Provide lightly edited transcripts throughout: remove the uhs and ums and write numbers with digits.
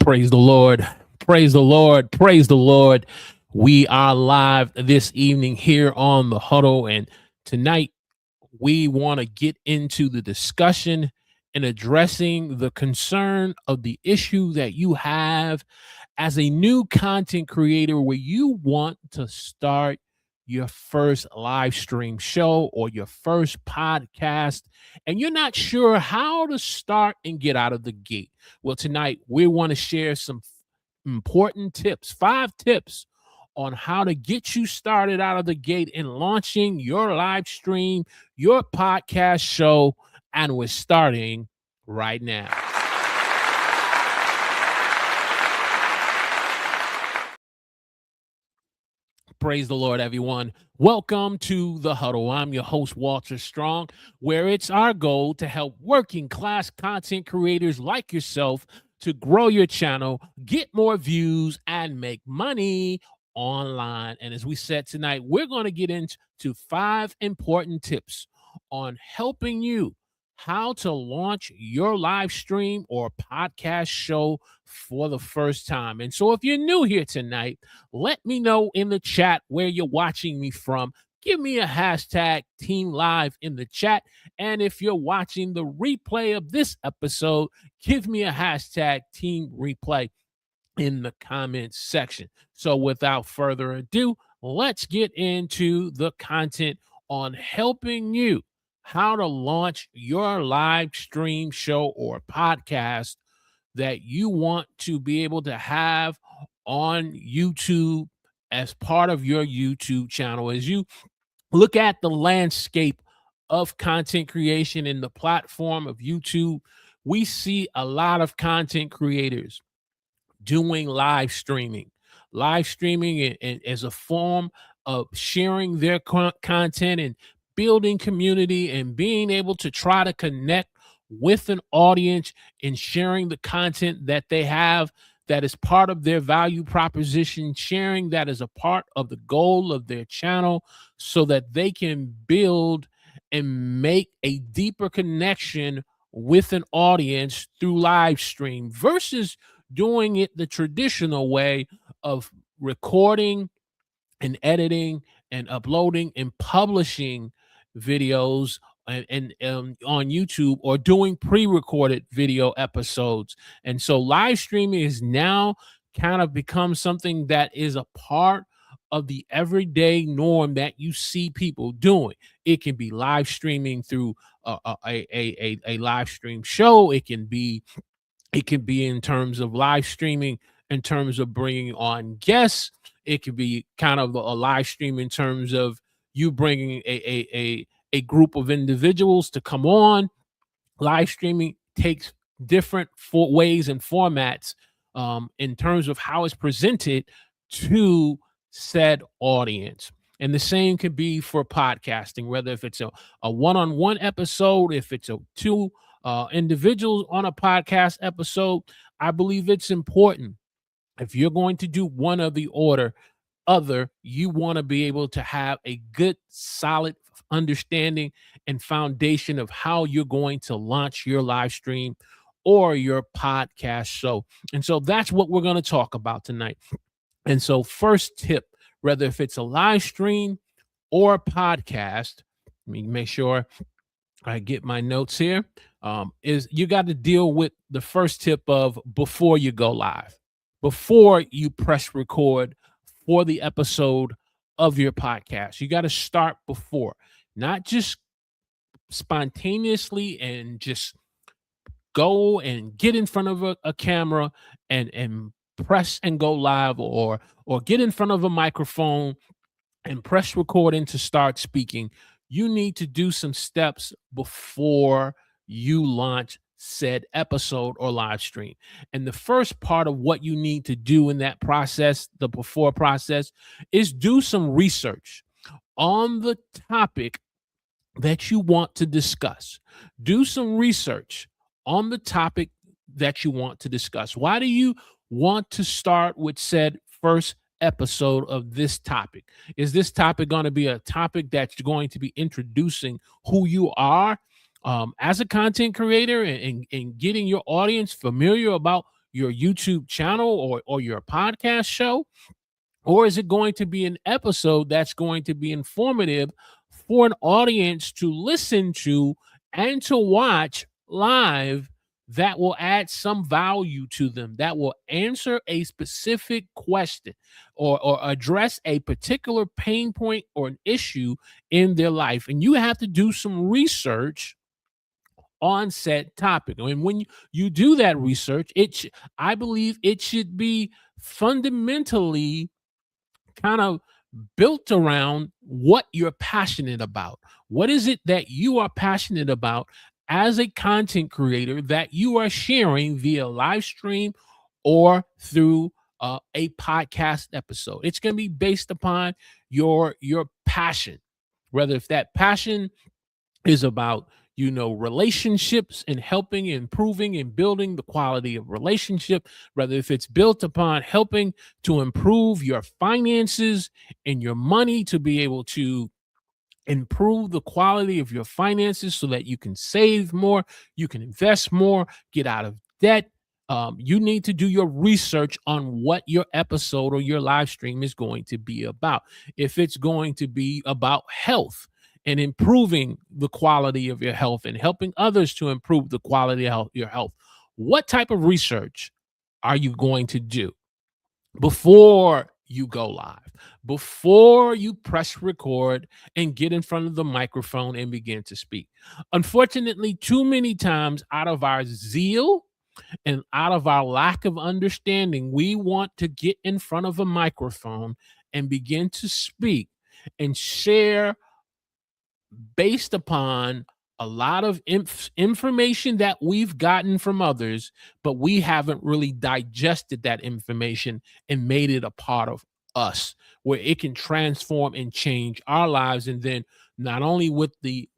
Praise the Lord. Praise the Lord. Praise the Lord. We are live this evening here on the huddle. And tonight we want to get into the discussion and addressing the concern of the issue that you have as a new content creator where you want to start your first live stream show or your first podcast, and you're not sure how to start and get out of the gate. Well, tonight we want to share some important tips, 5 tips on how to get you started out of the gate in launching your live stream, your podcast show, and we're starting right now. Praise the Lord, everyone. Welcome to The Huddle. I'm your host, Walter Strong, where it's our goal to help working class content creators like yourself to grow your channel, get more views, and make money online. And as we said tonight, we're going to get into 5 important tips on helping you how to launch your live stream or podcast show for the first time. And so if you're new here tonight, let me know in the chat where you're watching me from. Give me a hashtag Team Live in the chat. And if you're watching the replay of this episode, give me a hashtag Team Replay in the comments section. So without further ado, let's get into the content on helping you how to launch your live stream show or podcast that you want to be able to have on YouTube as part of your YouTube channel. As you look at the landscape of content creation in the platform of YouTube, we see a lot of content creators doing live streaming. Live streaming as a form of sharing their content and building community and being able to try to connect with an audience and sharing the content that they have that is part of their value proposition, sharing that as a part of the goal of their channel so that they can build and make a deeper connection with an audience through live stream versus doing it the traditional way of recording and editing and uploading and publishing videos and on YouTube or doing pre-recorded video episodes. And so live streaming is now kind of become something that is a part of the everyday norm that you see people doing. It can be live streaming through a live stream show. It can be in terms of live streaming, in terms of bringing on guests. It could be kind of a live stream in terms of you bringing a group of individuals to come on. Live streaming takes different ways and formats in terms of how it's presented to said audience. And the same could be for podcasting, whether if it's a one-on-one episode, if it's a 2 individuals on a podcast episode. I believe it's important, if you're going to do one of the other, you want to be able to have a good, solid understanding and foundation of how you're going to launch your live stream or your podcast show. And so that's what we're going to talk about tonight. And so first tip, whether if it's a live stream or a podcast, let me make sure I get my notes here, is you got to deal with the first tip of before you go live, before you press record for the episode of your podcast. You got to start before, not just spontaneously and just go and get in front of a camera and press and go live, or get in front of a microphone and press recording to start speaking. You need to do some steps before you launch said episode or live stream. And the first part of what you need to do in that process, the before process, is do some research on the topic that you want to discuss. Do some research on the topic that you want to discuss. Why do you want to start with said first episode of this topic? Is this topic going to be a topic that's going to be introducing who you are as a content creator and getting your audience familiar about your YouTube channel or your podcast show? Or is it going to be an episode that's going to be informative for an audience to listen to and to watch live, that will add some value to them, that will answer a specific question or address a particular pain point or an issue in their life? And you have to do some research on said topic. I mean, when you do that research, I believe it should be fundamentally kind of built around what you're passionate about. What is it that you are passionate about as a content creator that you are sharing via live stream or through a podcast episode? It's going to be based upon your passion. Whether if that passion is about, relationships and helping, improving and building the quality of relationship, whether if it's built upon helping to improve your finances and your money to be able to improve the quality of your finances so that you can save more, you can invest more, get out of debt. You need to do your research on what your episode or your live stream is going to be about. If it's going to be about health and improving the quality of your health and helping others to improve the quality of your health, what type of research are you going to do before you go live, before you press record and get in front of the microphone and begin to speak? Unfortunately, too many times, out of our zeal and out of our lack of understanding, we want to get in front of a microphone and begin to speak and share based upon a lot of information that we've gotten from others, but we haven't really digested that information and made it a part of us, where it can transform and change our lives. And then not only with the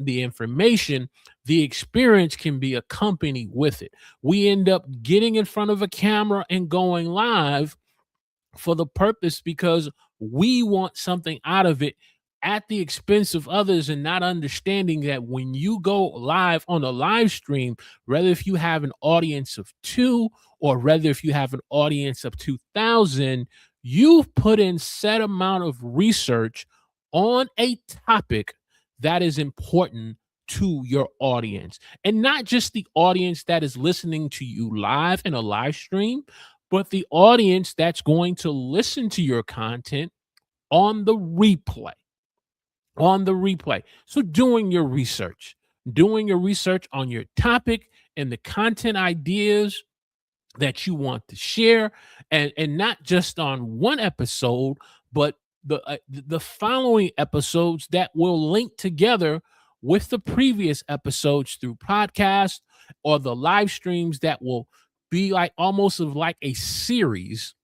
information, the experience can be accompanied with it. We end up getting in front of a camera and going live for the purpose because we want something out of it at the expense of others, and not understanding that when you go live on a live stream, whether if you have an audience of 2 or whether if you have an audience of 2,000, you've put in set amount of research on a topic that is important to your audience, and not just the audience that is listening to you live in a live stream, but the audience that's going to listen to your content on the replay. So doing your research on your topic and the content ideas that you want to share, and not just on one episode, but the following episodes that will link together with the previous episodes through podcast, or the live streams that will be like almost of like a series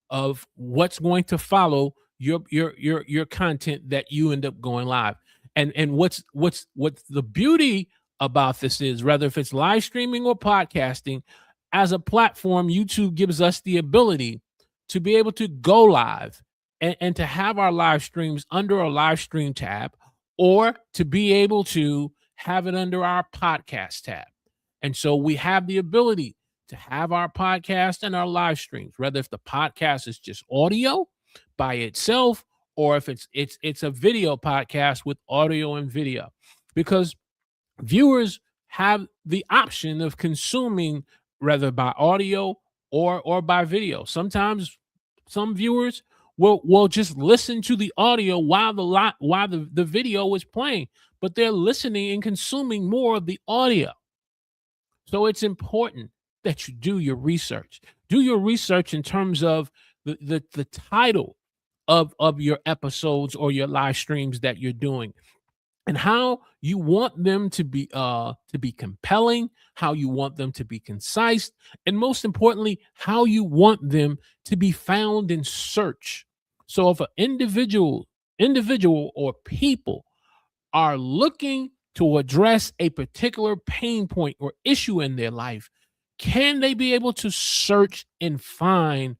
of what's going to follow your content that you end up going live. And what's the beauty about this is, whether if it's live streaming or podcasting, as a platform, YouTube gives us the ability to be able to go live and to have our live streams under a live stream tab, or to be able to have it under our podcast tab. And so we have the ability to have our podcast and our live streams, whether if the podcast is just audio by itself, or if it's a video podcast with audio and video, because viewers have the option of consuming whether by audio or by video. Sometimes some viewers will just listen to the audio while the video is playing, but they're listening and consuming more of the audio. So it's important that you do your research. Do your research in terms of the title of your episodes or your live streams that you're doing, and how you want them to be compelling, how you want them to be concise, and most importantly, how you want them to be found in search. So if an individual or people are looking to address a particular pain point or issue in their life, can they be able to search and find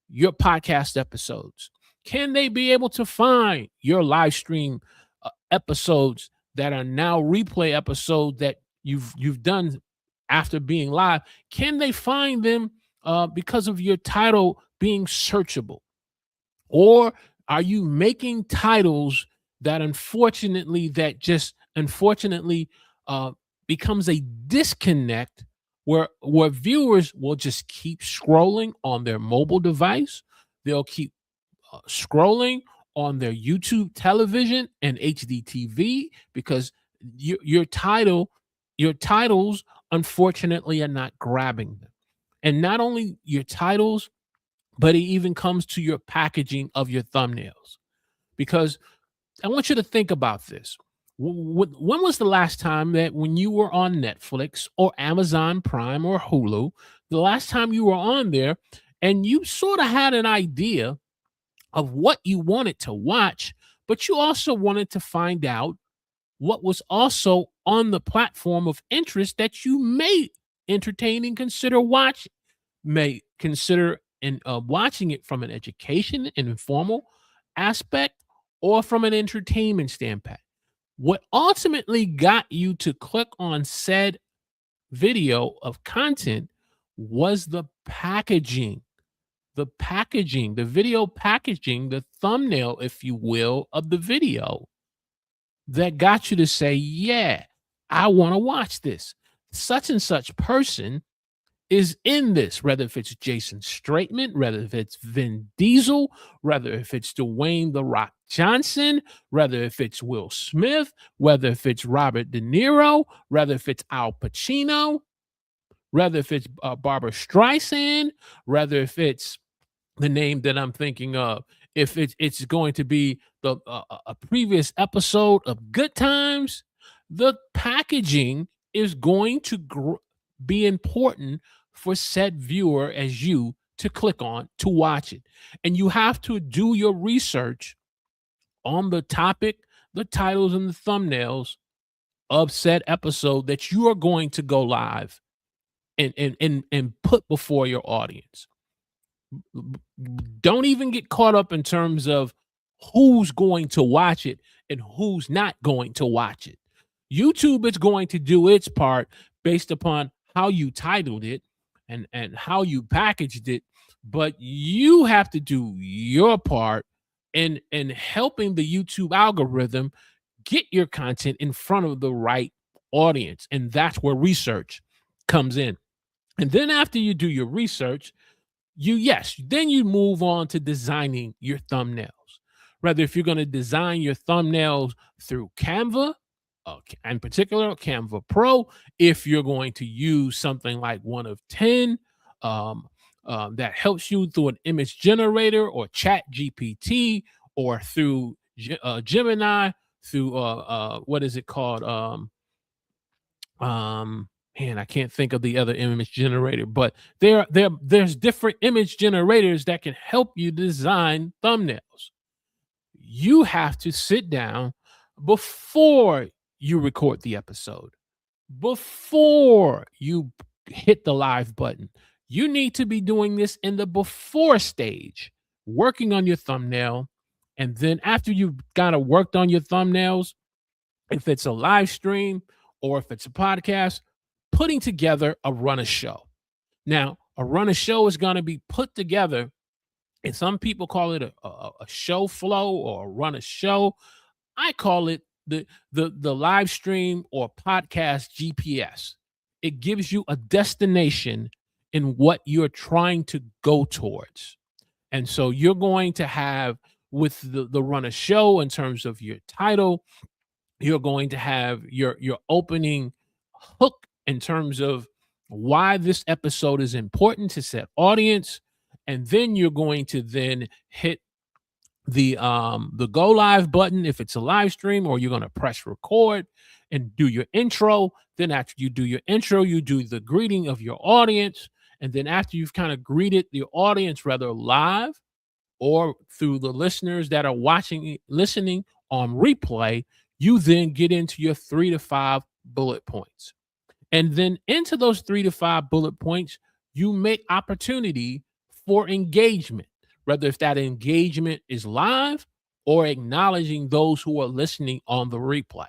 your podcast episodes? Can they be able to find your live stream episodes that are now replay episodes that you've done after being live, can they find them because of your title being searchable? Or are you making titles that unfortunately uh, becomes a disconnect where viewers will just keep scrolling on their mobile device? They'll keep scrolling on their YouTube television and HD TV because your your titles unfortunately are not grabbing them. And not only your titles, but it even comes to your packaging of your thumbnails. Because I want you to think about this. When was the last time that when you were on Netflix or Amazon Prime or Hulu, the last time you were on there and you sort of had an idea of what you wanted to watch, but you also wanted to find out what was also on the platform of interest that you may entertain and consider watching, may consider in watching it from an education and informal aspect or from an entertainment standpoint. What ultimately got you to click on said video of content was the video packaging, the thumbnail, if you will, of the video that got you to say, yeah, I want to watch this. Such and such person is in this, whether if it's Jason Straitman, whether if it's Vin Diesel, whether if it's Dwayne The Rock Johnson, whether if it's Will Smith, whether if it's Robert De Niro, whether if it's Al Pacino, whether if it's Barbara Streisand, whether if it's the name that I'm thinking of, if it's going to be a previous episode of Good Times, the packaging is going to be important for said viewer as you to click on to watch it. And you have to do your research on the topic, the titles, and the thumbnails of said episode that you are going to go live and put before your audience. Don't even get caught up in terms of who's going to watch it and who's not going to watch it. YouTube is going to do its part based upon how you titled it and how you packaged it, but you have to do your part in helping the YouTube algorithm get your content in front of the right audience. And that's where research comes in. And then after you do your research, then you move on to designing your thumbnails. Rather, if you're going to design your thumbnails through Canva, in particular Canva Pro, if you're going to use something like one of 10 that helps you through an image generator or Chat GPT, or through Gemini, through what is it called? Man, I can't think of the other image generator, but there's different image generators that can help you design thumbnails. You have to sit down before you record the episode, before you hit the live button. You need to be doing this in the before stage, working on your thumbnail. And then after you've kind of worked on your thumbnails, if it's a live stream or if it's a podcast, putting together a run of show. Now, a run of show is going to be put together, and some people call it a show flow or a run of show. I call it the live stream or podcast GPS. It gives you a destination in what you're trying to go towards. And so you're going to have, with the run of show, in terms of your title, you're going to have your opening hook in terms of why this episode is important to set audience, and then you're going to then hit the go live button if it's a live stream, or you're going to press record and do your intro. Then after you do your intro, you do the greeting of your audience, and then after you've kind of greeted the audience, whether live or through the listeners that are listening on replay, you then get into your 3 to 5 bullet points. And then into those 3 to 5 bullet points, you make opportunity for engagement, whether if that engagement is live or acknowledging those who are listening on the replay.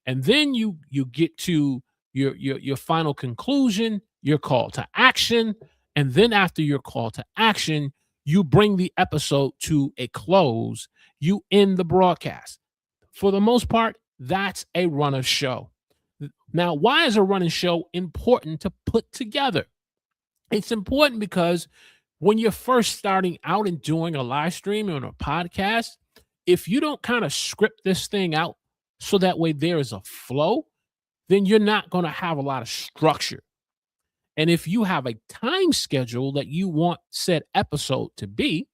And then you get to your final conclusion, your call to action, and then after your call to action, you bring the episode to a close. You end the broadcast. For the most part, that's a runner show. Now, why is a running show important to put together? It's important because when you're first starting out and doing a live stream or a podcast, if you don't kind of script this thing out so that way there is a flow, then you're not going to have a lot of structure. And if you have a time schedule that you want said episode to be,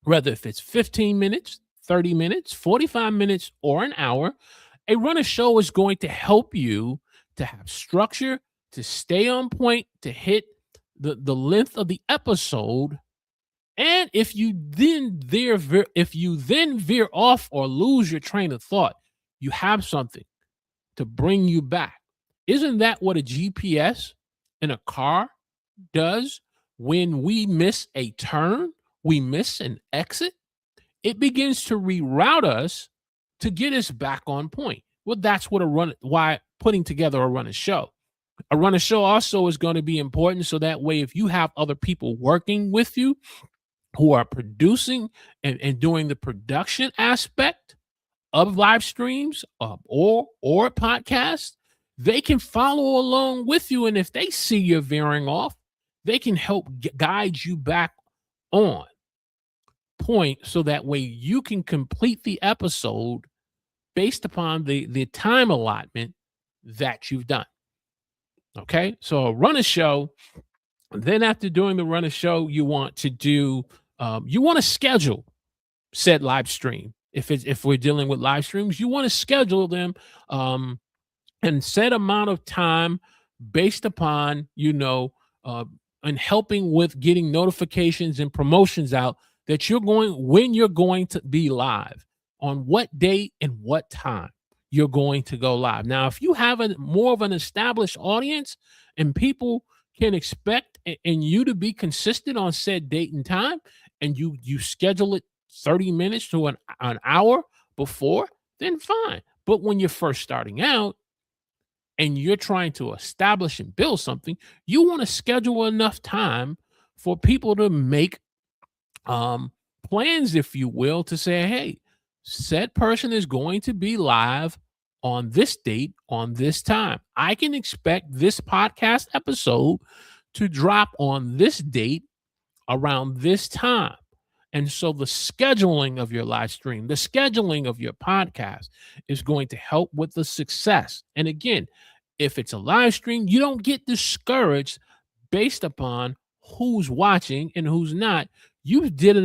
whether if it's 15 minutes, 30 minutes, 45 minutes, or an hour, a runner show is going to help you to have structure, to stay on point, to hit the length of the episode. And if you then veer off or lose your train of thought, you have something to bring you back. Isn't that what a GPS in a car does? When we miss a turn, we miss an exit, it begins to reroute us to get us back on point. Well, that's what why putting together a runner show. A runner show also is going to be important so that way if you have other people working with you who are producing and doing the production aspect of live streams or podcasts, they can follow along with you. And if they see you're veering off, they can help guide you back on point so that way you can complete the episode based upon the time allotment that you've done. Okay, so a runner show. Then after doing the runner show, you want to schedule said live stream. If we're dealing with live streams, you want to schedule them and set amount of time based upon and helping with getting notifications and promotions out that when you're going to be live, on what date and what time you're going to go live. Now, if you have more of an established audience and people can expect and you to be consistent on said date and time, and you schedule it 30 minutes to an hour before, then fine. But when you're first starting out and you're trying to establish and build something, you want to schedule enough time for people to make plans, if you will, to say, hey, said person is going to be live on this date, on this time. I can expect this podcast episode to drop on this date around this time. And so the scheduling of your live stream, the scheduling of your podcast is going to help with the success. And again, if it's a live stream, you don't get discouraged based upon who's watching and who's not. You did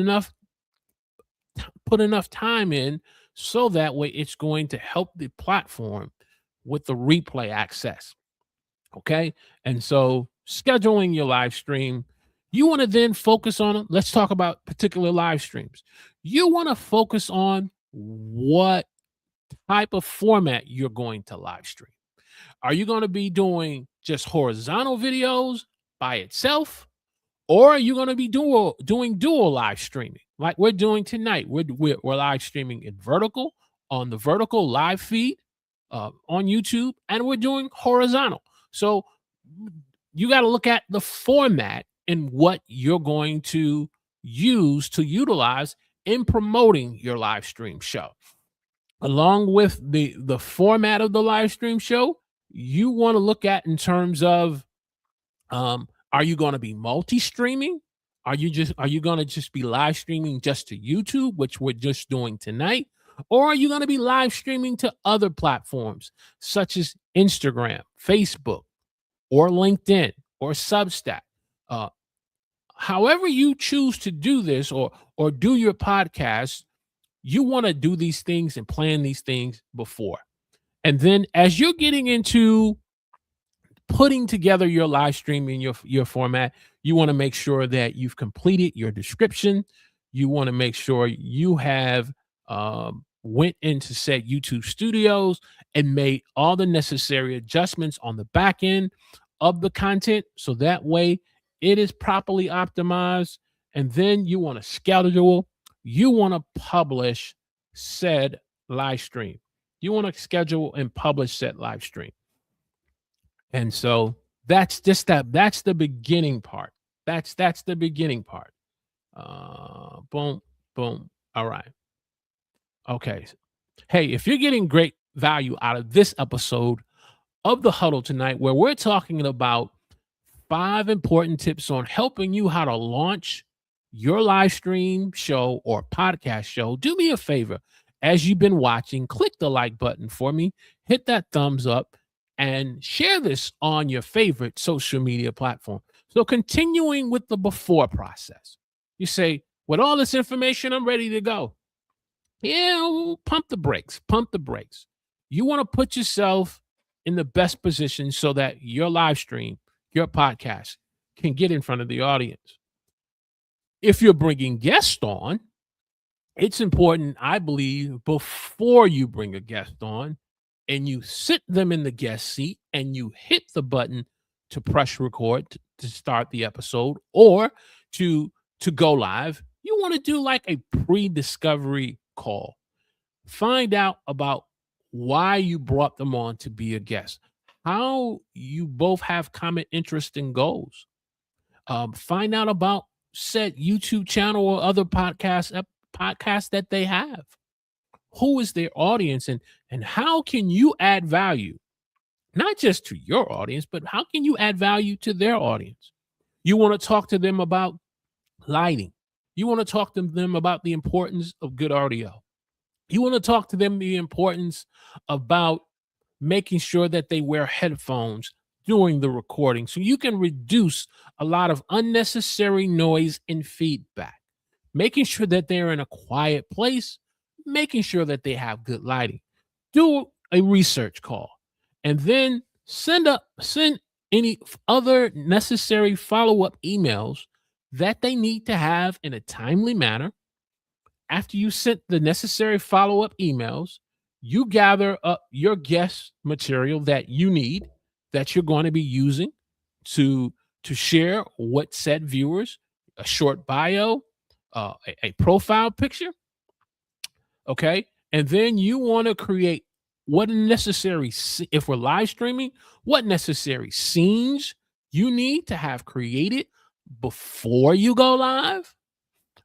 put enough time in so that way it's going to help the platform with the replay access. Okay. And so scheduling your live stream, you want to then focus on, let's talk about particular live streams. You want to focus on what type of format you're going to live stream. Are you going to be doing just horizontal videos by itself? Or are you going to be doing dual live streaming like we're doing tonight? We're live streaming in vertical on the vertical live feed on YouTube, and we're doing horizontal. So you got to look at the format and what you're going to utilize in promoting your live stream show. Along with the format of the live stream show, you want to look at in terms of are you going to be multi-streaming? Are you going to just be live streaming just to YouTube, which we're just doing tonight? Or are you going to be live streaming to other platforms such as Instagram, Facebook, or LinkedIn, or Substack? However you choose to do this or do your podcast, you want to do these things and plan these things before. And then as you're getting into putting together your live stream in your format, you want to make sure that you've completed your description. You want to make sure you have went into said YouTube studios and made all the necessary adjustments on the back end of the content, so that way it is properly optimized. And then you want to schedule, you want to publish said live stream. You want to schedule and publish said live stream. And so that's the beginning part. That's the beginning part. Boom, boom. All right. Okay. Hey, if you're getting great value out of this episode of the Huddle tonight, where we're talking about 5 important tips on helping you how to launch your live stream show or podcast show, do me a favor. As you've been watching, click the like button for me, hit that thumbs up, and share this on your favorite social media platform. So, continuing with the before process, you say, with all this information, I'm ready to go. Yeah, pump the brakes, pump the brakes. You want to put yourself in the best position so that your live stream, your podcast can get in front of the audience. If you're bringing guests on, it's important, I believe, before you bring a guest on and you sit them in the guest seat and you hit the button to press record to start the episode or to go live, you want to do like a pre-discovery call. Find out about why you brought them on to be a guest, how you both have common interests and goals. Find out about said YouTube channel or other podcasts that they have. Who is their audience, and how can you add value, not just to your audience, but how can you add value to their audience? You want to talk to them about lighting. You want to talk to them about the importance of good audio. You want to talk to them the importance about making sure that they wear headphones during the recording so you can reduce a lot of unnecessary noise and feedback. Making sure that they're in a quiet place, making sure that they have good lighting. Do a research call and then send any other necessary follow-up emails that they need to have in a timely manner. After you sent the necessary follow-up emails, you gather up your guest material that you need, that you're going to be using to share what said viewers, a short bio, a profile picture. Okay. And then you want to create what necessary, if we're live streaming, what necessary scenes you need to have created before you go live.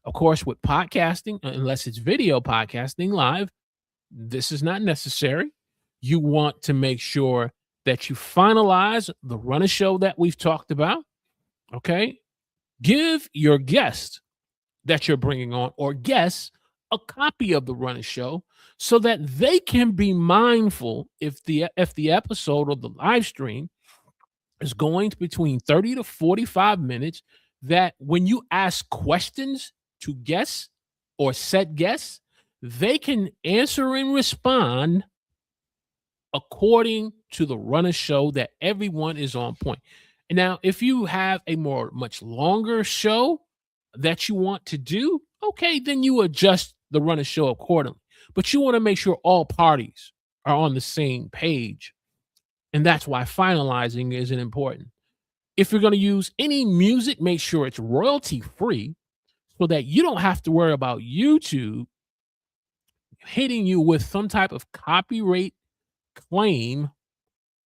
Of course, with podcasting, unless it's video podcasting live, this is not necessary. You want to make sure that you finalize the run of show that we've talked about. Okay. Give your guest that you're bringing on or guests a copy of the run of show so that they can be mindful if the episode or the live stream is going to between 30 to 45 minutes, that when you ask questions to guests or set guests, they can answer and respond according to the run of show, that everyone is on point. And now, if you have a much longer show that you want to do, okay, then you adjust the run of show accordingly. But you want to make sure all parties are on the same page. And that's why finalizing is important. If you're going to use any music, make sure it's royalty free so that you don't have to worry about YouTube hitting you with some type of copyright claim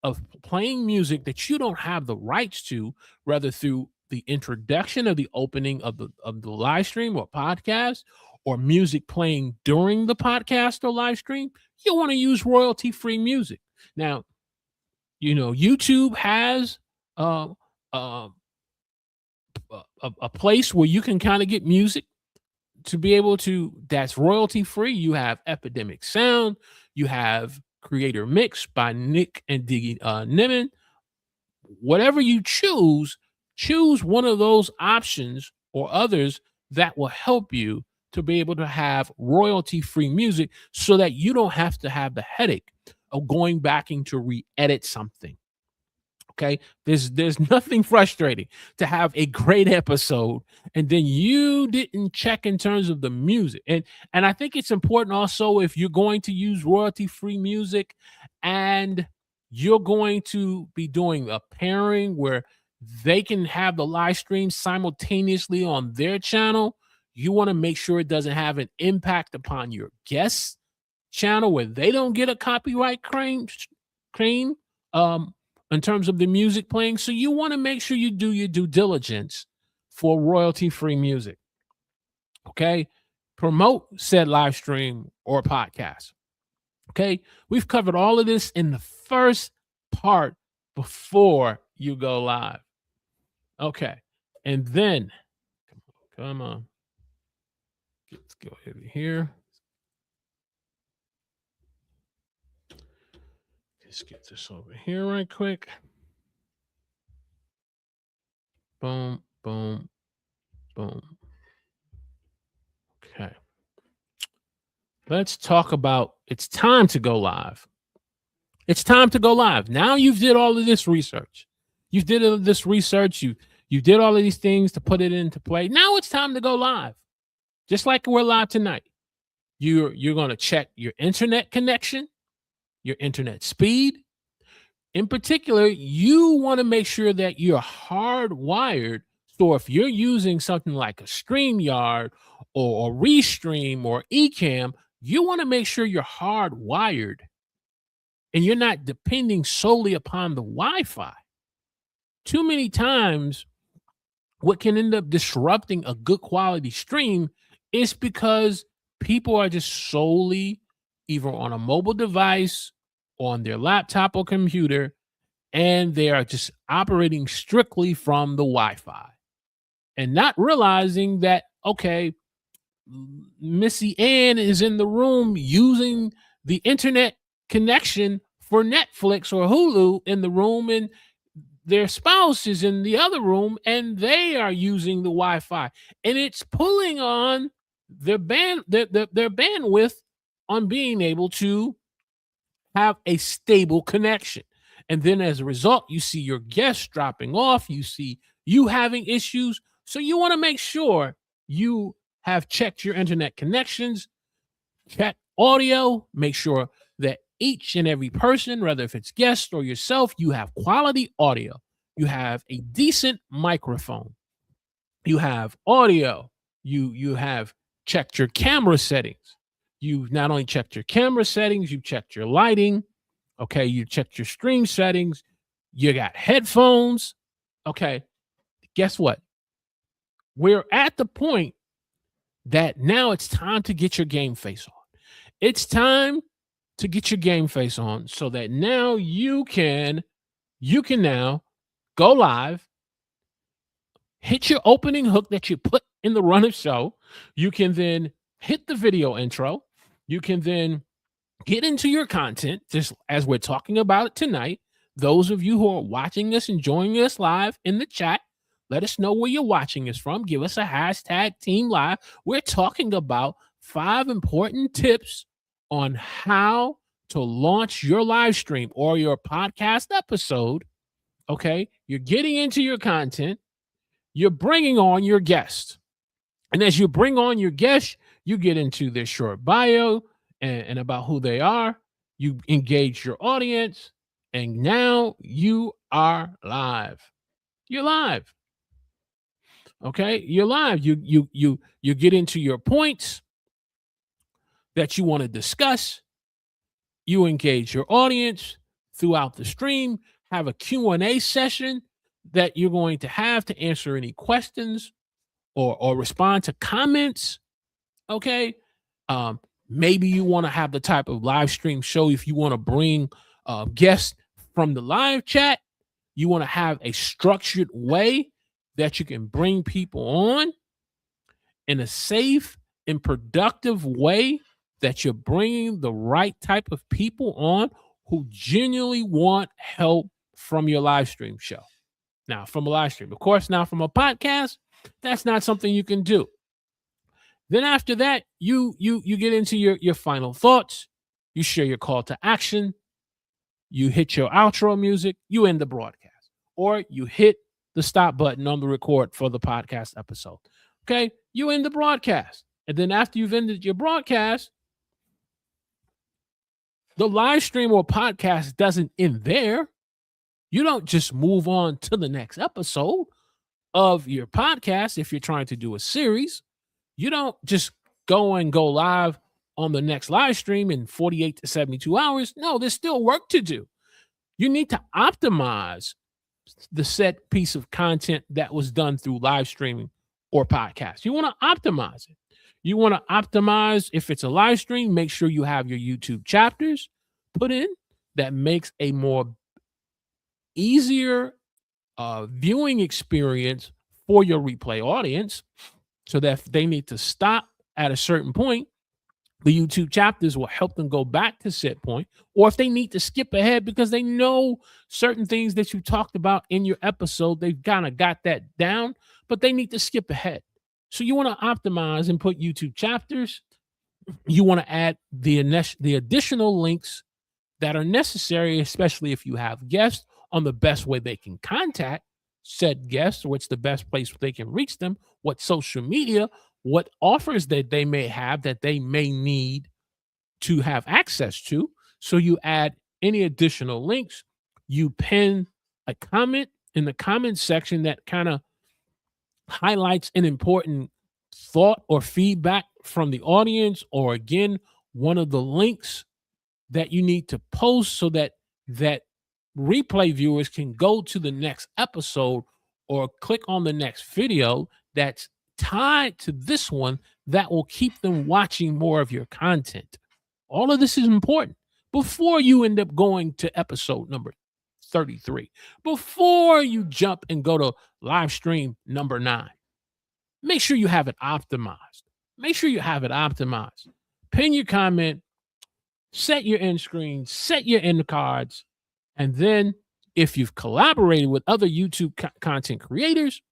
of playing music that you don't have the rights to, whether through the introduction of the opening of the live stream or podcast, or music playing during the podcast or live stream. You want to use royalty free music. Now, YouTube has a place where you can kind of get music to be able to, that's royalty free. You have Epidemic Sound, you have Creator Mix by Nick and Diggy Niman. Whatever you choose one of those options or others that will help you to be able to have royalty free music so that you don't have to have the headache of going back and to re-edit something. Okay, there's nothing frustrating to have a great episode and then you didn't check in terms of the music. And I think it's important also, if you're going to use royalty free music and you're going to be doing a pairing where they can have the live stream simultaneously on their channel, you want to make sure it doesn't have an impact upon your guest channel where they don't get a copyright claim. in terms of the music playing. So you want to make sure you do your due diligence for royalty-free music. Okay. Promote said live stream or podcast. Okay. We've covered all of this in the first part before you go live. Okay. And then, come on. Let's go over here. Let's get this over here right quick. Boom, boom, boom. Okay. Let's talk about it's time to go live. It's time to go live. Now you've did all of this research. You did all of this research. You did all of these things to put it into play. Now it's time to go live. Just like we're live tonight. You're going to check your internet connection, your internet speed. In particular, you want to make sure that you're hardwired. So if you're using something like a StreamYard or a Restream or Ecamm, you want to make sure you're hardwired and you're not depending solely upon the Wi-Fi. Too many times, what can end up disrupting a good quality stream is because people are just solely either on a mobile device, on their laptop or computer, and they are just operating strictly from the Wi-Fi and not realizing that, okay, Missy Ann is in the room using the internet connection for Netflix or Hulu in the room, and their spouse is in the other room and they are using the Wi-Fi, and it's pulling on their bandwidth on being able to have a stable connection. And then as a result, you see your guests dropping off, you see you having issues. So you want to make sure you have checked your internet connections, check audio, make sure that each and every person, whether if it's guest or yourself, you have quality audio. You have a decent microphone. You have audio. You have checked your camera settings. You've not only checked your camera settings, you've checked your lighting. Okay, you checked your stream settings. You got headphones. Okay, guess what? We're at the point that now it's time to get your game face on. It's time to get your game face on so that now you can now go live, hit your opening hook that you put in the run of show. You can then hit the video intro. You can then get into your content, just as we're talking about it tonight. Those of you who are watching this and joining us live in the chat, let us know where you're watching us from. Give us a hashtag Team Live. We're talking about 5 important tips on how to launch your live stream or your podcast episode. Okay, you're getting into your content. You're bringing on your guest. And as you bring on your guest, you get into their short bio and about who they are. You engage your audience, and now you are live. You're live. Okay, you're live. You get into your points that you want to discuss. You engage your audience throughout the stream. Have a Q&A session that you're going to have to answer any questions or respond to comments. Okay. Maybe you want to have the type of live stream show if you want to bring guests from the live chat. You want to have a structured way that you can bring people on in a safe and productive way, that you're bringing the right type of people on who genuinely want help from your live stream show. Now, from a live stream, of course, now from a podcast, that's not something you can do. Then after that, you get into your final thoughts. You share your call to action. You hit your outro music. You end the broadcast, or you hit the stop button on the record for the podcast episode. Okay, you end the broadcast, and then after you've ended your broadcast, the live stream or podcast doesn't end there. You don't just move on to the next episode of your podcast. If you're trying to do a series, you don't just go live on the next live stream in 48 to 72 hours. No, there's still work to do. You need to optimize the set piece of content that was done through live streaming or podcast. You want to optimize it. You want to optimize if it's a live stream, make sure you have your YouTube chapters put in that makes a more easier viewing experience for your replay audience so that if they need to stop at a certain point, the YouTube chapters will help them go back to set point. Or if they need to skip ahead because they know certain things that you talked about in your episode, they've kind of got that down, but they need to skip ahead. So you want to optimize and put YouTube chapters. You want to add the additional links that are necessary, especially if you have guests, on the best way they can contact said guests, what's the best place where they can reach them, what social media, what offers that they may have that they may need to have access to. So you add any additional links, you pin a comment in the comment section that kind of highlights an important thought or feedback from the audience, or again, one of the links that you need to post so that replay viewers can go to the next episode or click on the next video that's tied to this one that will keep them watching more of your content. All of this is important before you end up going to episode number 33, before you jump and go to live stream number 9. Make sure you have it optimized. Make sure you have it optimized. Pin your comment, set your end screen, set your end cards, and then if you've collaborated with other YouTube content creators,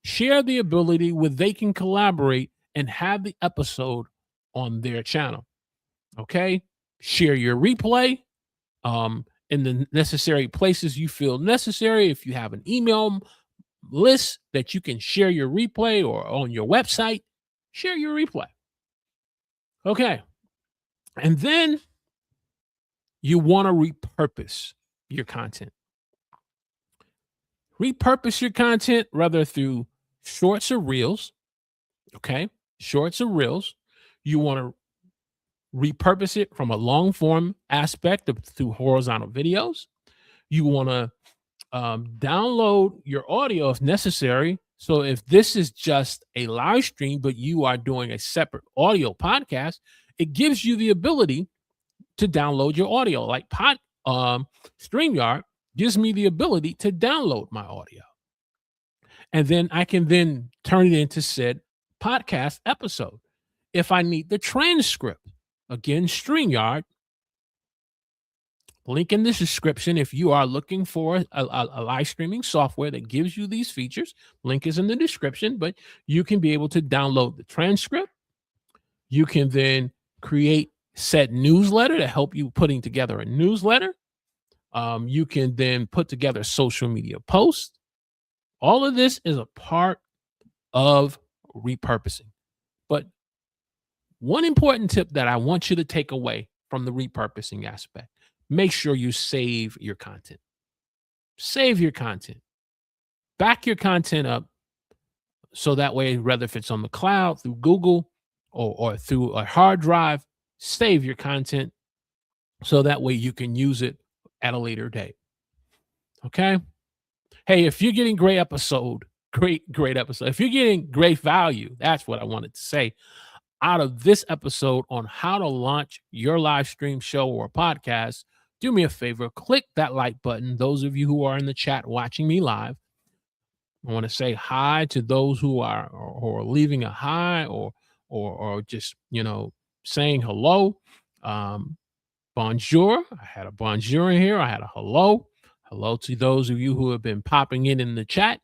share the ability where they can collaborate and have the episode on their channel. Okay? Share your replay in the necessary places you feel necessary. If you have an email list that you can share your replay, or on your website, share your replay. Okay. And then you want to repurpose your content. Repurpose your content, whether through shorts or reels. Okay. Shorts or reels. You want to repurpose it from a long form aspect through horizontal videos. You want to download your audio if necessary. So if this is just a live stream, but you are doing a separate audio podcast, it gives you the ability to download your audio. Like StreamYard gives me the ability to download my audio. And then I can then turn it into said podcast episode. If I need the transcript, again, StreamYard, link in the description. If you are looking for a live streaming software that gives you these features, link is in the description, but you can be able to download the transcript. You can then create said newsletter to help you putting together a newsletter. You can then put together social media posts. All of this is a part of repurposing. But one important tip that I want you to take away from the repurposing aspect: make sure you save your content. Save your content. Back your content up so that way, whether if it's on the cloud, through Google, or through a hard drive, save your content so that way you can use it at a later date. Okay? Hey, if you're getting great episode, if you're getting great value, that's what I wanted to say, out of this episode on how to launch your live stream show or podcast, do me a favor, click that like button. Those of you who are in the chat watching me live, I want to say hi to those who are leaving a hi or just, saying hello. Bonjour. I had a bonjour in here. I had a hello. Hello to those of you who have been popping in the chat.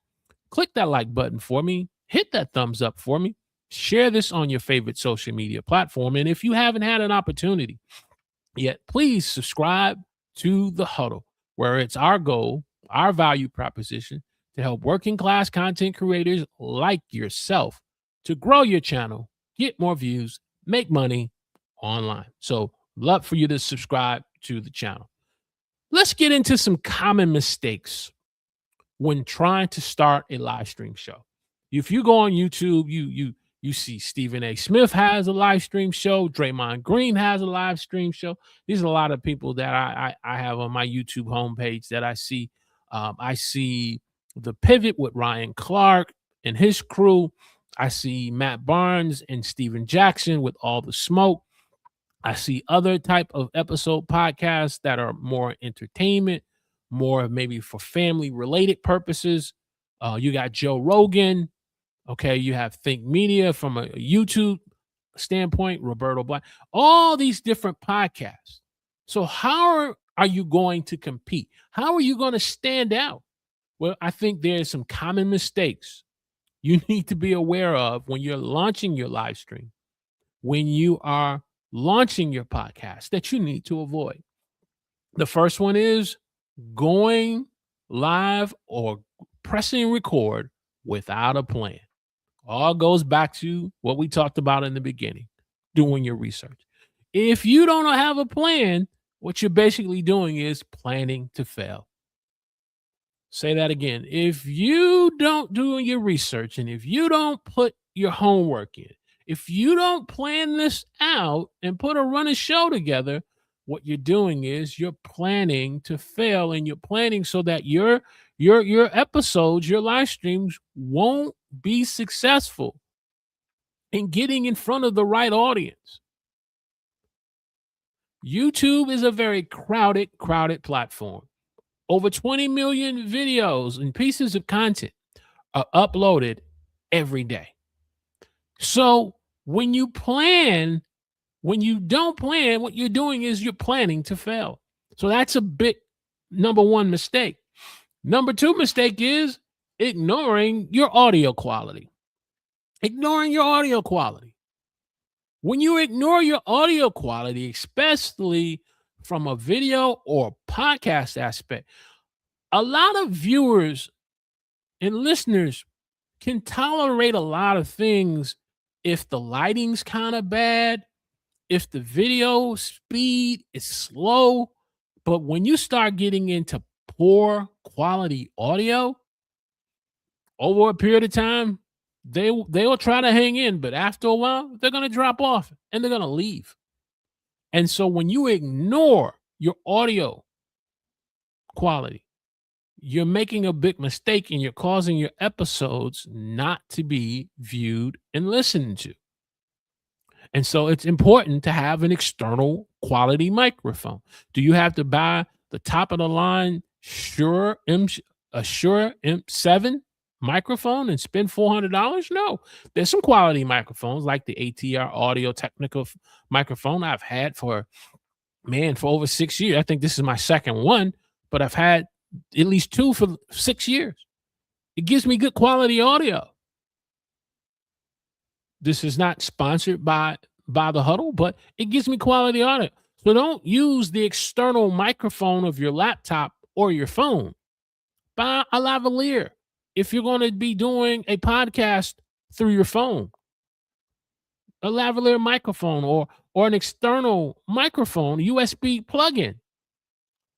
Click that like button for me. Hit that thumbs up for me. Share this on your favorite social media platform. And if you haven't had an opportunity yet, please subscribe to The Huddle, where it's our goal, our value proposition, to help working class content creators like yourself to grow your channel, get more views, make money online. So love for you to subscribe to the channel. Let's get into some common mistakes when trying to start a live stream show. If you go on YouTube, you You see Stephen A. Smith has a live stream show. Draymond Green has a live stream show. These are a lot of people that I have on my YouTube homepage that I see. I see The Pivot with Ryan Clark and his crew. I see Matt Barnes and Steven Jackson with All the Smoke. I see other type of episode podcasts that are more entertainment, more maybe for family related purposes. You got Joe Rogan. Okay, you have Think Media from a YouTube standpoint, Roberto Black, all these different podcasts. So how are you going to compete? How are you going to stand out? Well, I think there's some common mistakes you need to be aware of when you're launching your live stream, when you are launching your podcast that you need to avoid. The first one is going live or pressing record without a plan. All goes back to what we talked about in the beginning, doing your research. If you don't have a plan, what you're basically doing is planning to fail. Say that again. If you don't do your research and if you don't put your homework in, if you don't plan this out and put a running show together, what you're doing is you're planning to fail, and you're planning so that your episodes, your live streams won't be successful in getting in front of the right audience. YouTube is a very crowded platform. Over 20 million videos and pieces of content are uploaded every day. So when you don't plan, what you're doing is you're planning to fail. So that's a big number one mistake. Number two mistake is ignoring your audio quality. Ignoring your audio quality. When you ignore your audio quality, especially from a video or podcast aspect, a lot of viewers and listeners can tolerate a lot of things if the lighting's kind of bad, if the video speed is slow. But when you start getting into poor quality audio, over a period of time, they will try to hang in, but after a while, they're going to drop off and they're going to leave. And so when you ignore your audio quality, you're making a big mistake and you're causing your episodes not to be viewed and listened to. And so it's important to have an external quality microphone. Do you have to buy the top of the line Shure M7 microphone and spend $400? No, there's some quality microphones like the ATR Audio Technica microphone I've had for over 6 years. I think this is my second one, but I've had at least two for 6 years. It gives me good quality audio. This is not sponsored by the Huddle, but it gives me quality audio. So don't use the external microphone of your laptop or your phone. Buy a lavalier if you're going to be doing a podcast through your phone. A lavalier microphone or an external microphone, USB plug-in.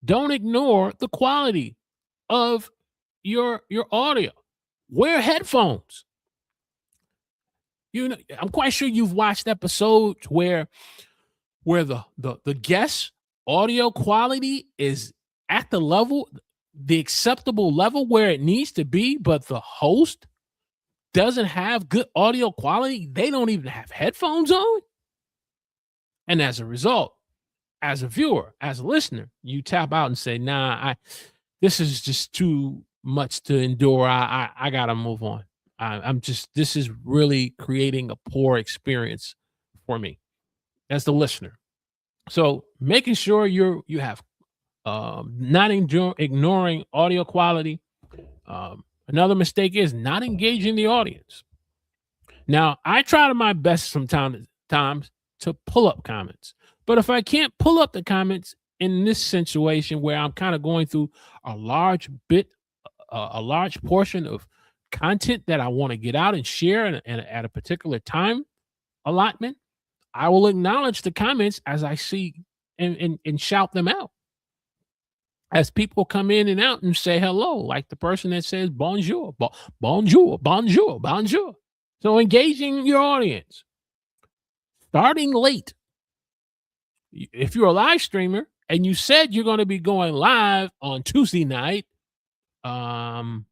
Don't ignore the quality of your audio. Wear headphones. You know, I'm quite sure you've watched episodes where the guest audio quality is at the acceptable level where it needs to be, but the host doesn't have good audio quality. They don't even have headphones on. And as a result, as a viewer, as a listener, you tap out and say, nah, this is just too much to endure. I gotta move on. This is really creating a poor experience for me as the listener. So making sure you have not ignoring audio quality. Another mistake is not engaging the audience. Now, I try to my best sometimes to pull up comments, but if I can't pull up the comments in this situation where I'm kind of going through a large portion of content that I want to get out and share and at a particular time allotment, I will acknowledge the comments as I see and shout them out. As people come in and out and say hello, like the person that says bonjour, bonjour, bonjour, bonjour. So engaging your audience, starting late. If you're a live streamer and you said you're going to be going live on Tuesday night, and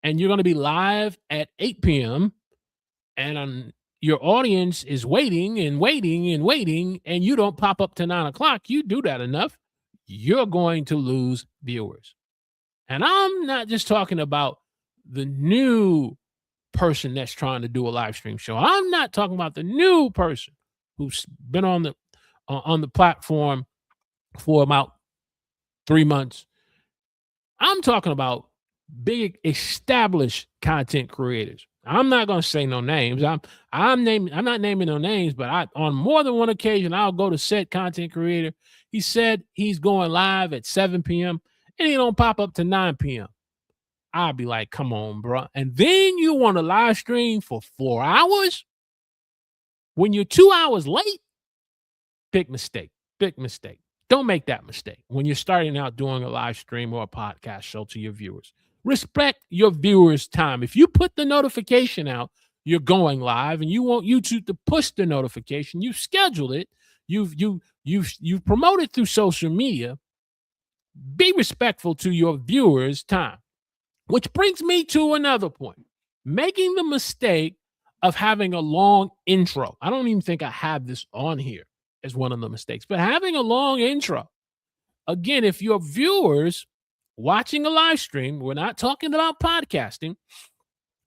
you're going to be live at 8 p.m. and your audience is waiting and waiting and waiting, and you don't pop up to 9 o'clock, you do that enough, you're going to lose viewers. And I'm not just talking about the new person that's trying to do a live stream show. I'm not talking about the new person who's been on the platform for about 3 months. I'm talking about big established content creators. I'm not going to say no names. I'm not naming no names, but on more than one occasion I'll go to said content creator. He said he's going live at 7 p.m. and he don't pop up to 9 p.m. I'll be like, come on, bro. And then you want to live stream for 4 hours when you're 2 hours late? Big mistake. Big mistake. Don't make that mistake when you're starting out doing a live stream or a podcast show to your viewers. Respect your viewers' time. If you put the notification out, you're going live, and you want YouTube to push the notification. You've scheduled it. You've promoted through social media. Be respectful to your viewers' time. Which brings me to another point. Making the mistake of having a long intro. I don't even think I have this on here as one of the mistakes, but having a long intro. Again, if your viewers watching a live stream, we're not talking about podcasting,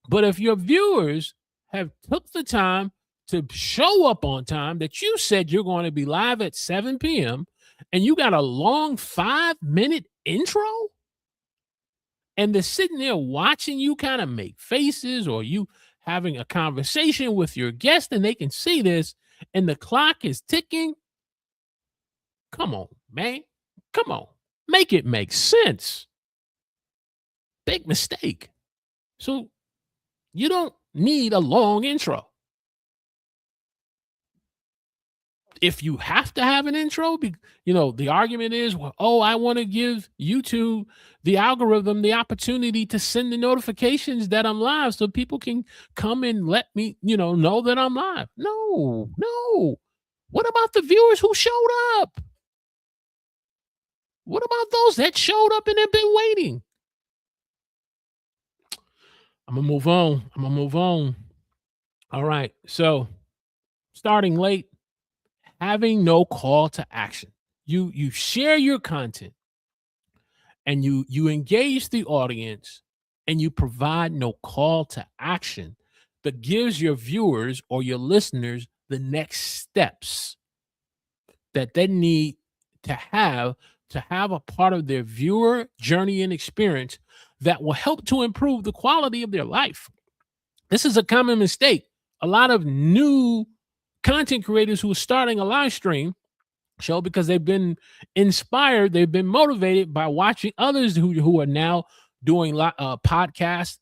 but if your viewers have took the time to show up on time, that you said you're going to be live at 7 p.m. and you got a long 5-minute intro, and they're sitting there watching you kind of make faces, or you having a conversation with your guest, and they can see this, and the clock is ticking. Come on, man. Come on. Make it make sense. Big mistake. So you don't need a long intro. If you have to have an intro, the argument is, well, I want to give YouTube, the algorithm, the opportunity to send the notifications that I'm live so people can come and let me, know that I'm live. No. What about the viewers who showed up? What about those that showed up and have been waiting? I'm going to move on. All right. So starting late, having no call to action. You share your content and you engage the audience, and you provide no call to action that gives your viewers or your listeners the next steps that they need to have a part of their viewer journey and experience that will help to improve the quality of their life. This is a common mistake. A lot of new content creators who are starting a live stream show, because they've been inspired, they've been motivated by watching others who are now doing podcasts,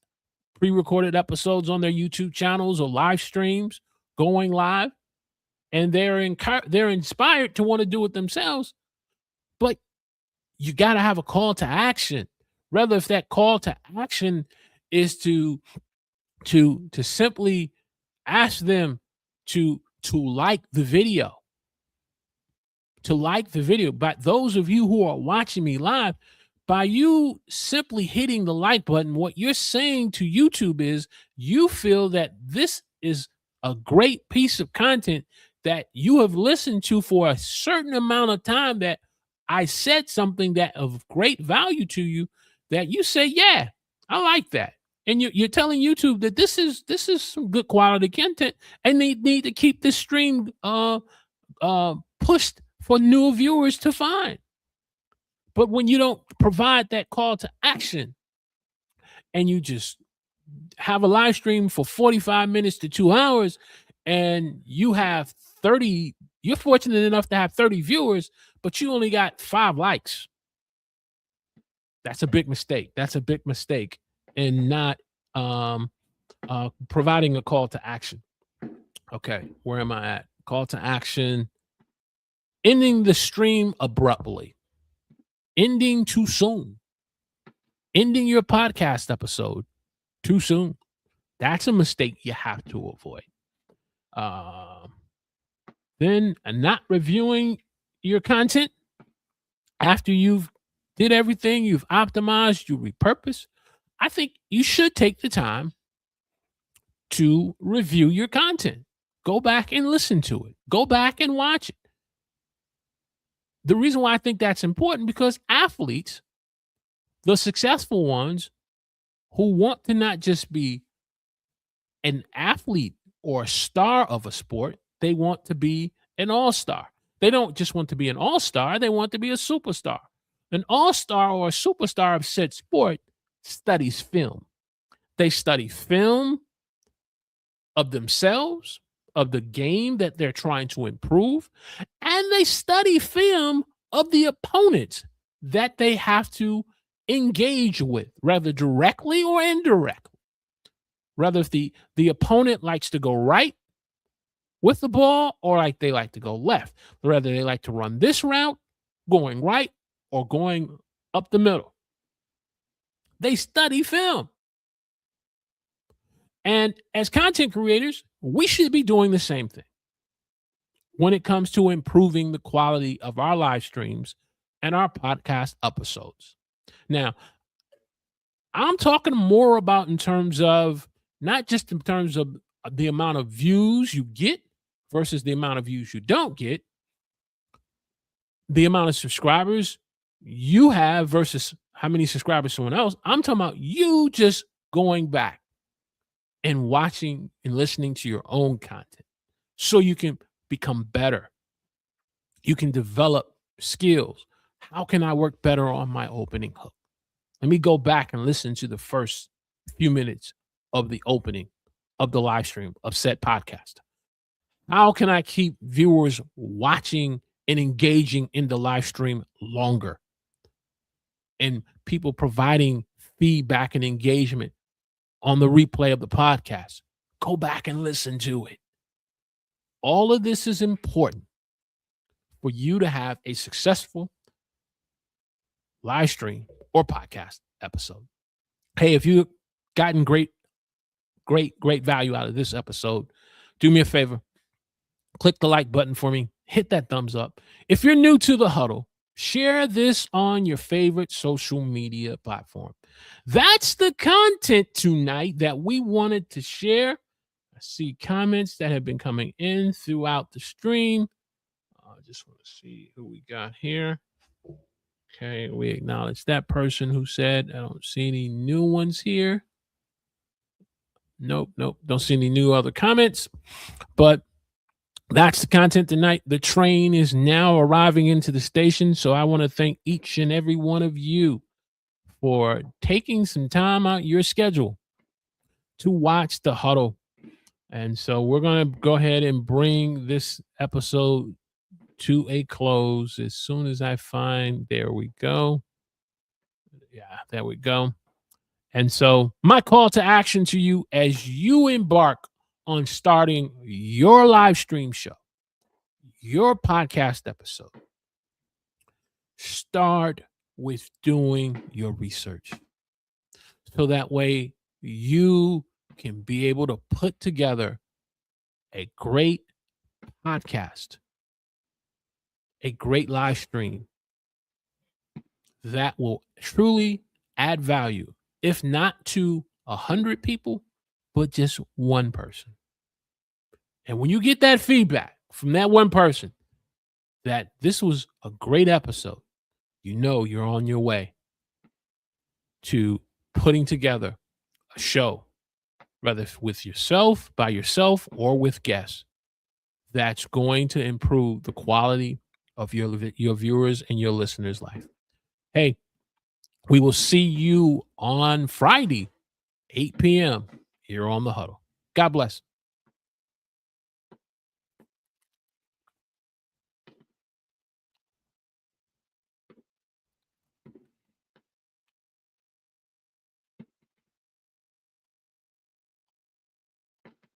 pre-recorded episodes on their YouTube channels or live streams, going live, and they're inspired to want to do it themselves. But you got to have a call to action. Rather, if that call to action is to simply ask them to like the video. But those of you who are watching me live, by you simply hitting the like button, what you're saying to YouTube is you feel that this is a great piece of content that you have listened to for a certain amount of time, that I said something that of great value to you, that you say, yeah, I like that. And you're telling YouTube that this is some good quality content, and they need to keep this stream pushed for new viewers to find. But when you don't provide that call to action, and you just have a live stream for 45 minutes to 2 hours, and you have 30, you're fortunate enough to have 30 viewers, but you only got 5 likes. That's a big mistake. And not providing a call to action. Okay, where am I at? Call to action. Ending the stream abruptly. Ending too soon. Ending your podcast episode too soon. That's a mistake you have to avoid. Um, then not reviewing your content after you've did everything, you've optimized, you repurpose. I think you should take the time to review your content. Go back and listen to it. Go back and watch it. The reason why I think that's important because athletes, the successful ones who want to not just be an athlete or a star of a sport, they want to be an all-star. They don't just want to be an all-star, they want to be a superstar. An all-star or a superstar of said sport studies film. They study film of themselves, of the game that they're trying to improve, and they study film of the opponents that they have to engage with, whether directly or indirectly. Whether if the opponent likes to go right with the ball or like they like to go left, whether they like to run this route, going right or going up the middle. They study film. And as content creators, we should be doing the same thing when it comes to improving the quality of our live streams and our podcast episodes. Now, I'm talking more about in terms of not just in terms of the amount of views you get versus the amount of views you don't get, the amount of subscribers you have versus how many subscribers someone else. I'm talking about you just going back and watching and listening to your own content so you can become better. You can develop skills. How can I work better on my opening hook? Let me go back and listen to the first few minutes of the opening of the live stream of said podcast. How can I keep viewers watching and engaging in the live stream longer? And people providing feedback and engagement on the replay of the podcast. Go back and listen to it. All of this is important for you to have a successful live stream or podcast episode. Hey, if you've gotten great value out of this episode, do me a favor. Click the like button for me. Hit that thumbs up. If you're new to the huddle, share this on your favorite social media platform. That's the content tonight that we wanted to share. I see comments that have been coming in throughout the stream. I just want to see who we got here. Okay, we acknowledge that person who said, I don't see any new ones here. Nope. Don't see any new other comments. But that's the content tonight. The train is now arriving into the station. So I want to thank each and every one of you for taking some time out your schedule to watch the huddle. And so we're going to go ahead and bring this episode to a close as soon as I find, there we go. Yeah, there we go. And so my call to action to you as you embark on starting your live stream show, your podcast episode, start with doing your research. So that way you can be able to put together a great podcast, a great live stream that will truly add value, if not to 100 people, but just one person. And when you get that feedback from that one person that this was a great episode, you know you're on your way to putting together a show, whether with yourself, by yourself, or with guests, that's going to improve the quality of your viewers and your listeners' life. Hey, we will see you on Friday, 8 p.m. here on The Huddle. God bless.